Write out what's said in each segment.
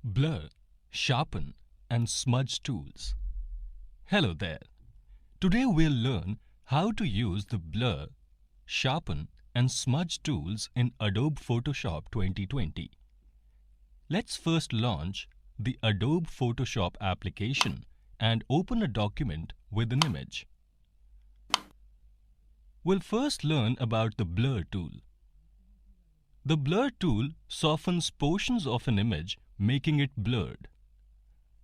Blur, Sharpen and Smudge tools. Hello there. Today we'll learn how to use the Blur, Sharpen and Smudge tools in Adobe Photoshop 2020. Let's first launch the Adobe Photoshop application and open a document with an image. We'll first learn about the Blur tool. The Blur tool softens portions of an image, making it blurred.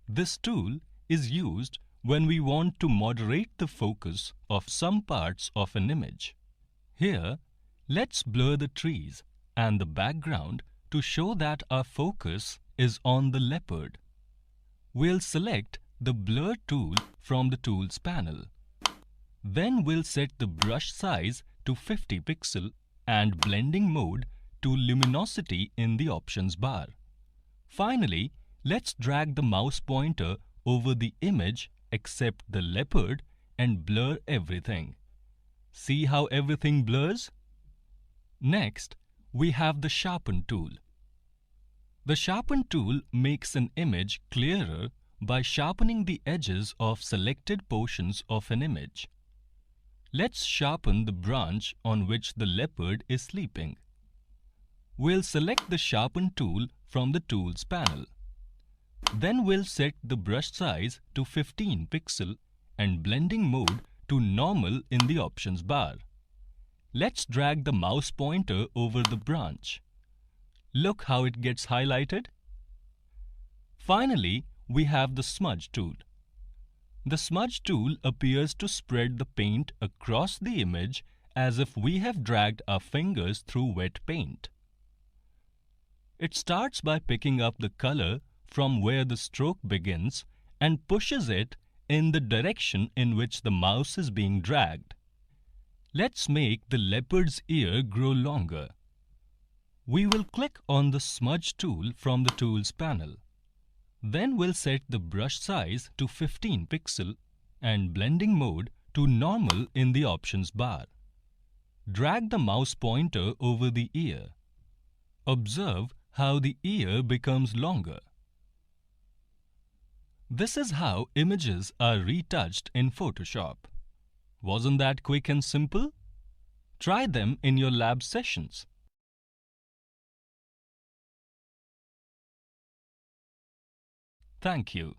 This tool is used when we want to moderate the focus of some parts of an image. Here, let's blur the trees and the background to show that our focus is on the leopard. We'll select the Blur tool from the Tools panel. Then we'll set the brush size to 50 pixel and blending mode to luminosity in the options bar. Finally, let's drag the mouse pointer over the image except the leopard and blur everything. See how everything blurs? Next, we have the Sharpen tool. The Sharpen tool makes an image clearer by sharpening the edges of selected portions of an image. Let's sharpen the branch on which the leopard is sleeping. We'll select the Sharpen tool from the Tools panel. Then we'll set the brush size to 15 pixel and blending mode to normal in the options bar. Let's drag the mouse pointer over the branch. Look how it gets highlighted. Finally, we have the Smudge tool. The Smudge tool appears to spread the paint across the image as if we have dragged our fingers through wet paint. It starts by picking up the color from where the stroke begins and pushes it in the direction in which the mouse is being dragged. Let's make the leopard's ear grow longer. We will click on the Smudge tool from the Tools panel. Then we'll set the brush size to 15 pixel and blending mode to normal in the options bar. Drag the mouse pointer over the ear. Observe how the ear becomes longer. This is how images are retouched in Photoshop. Wasn't that quick and simple? Try them in your lab sessions. Thank you.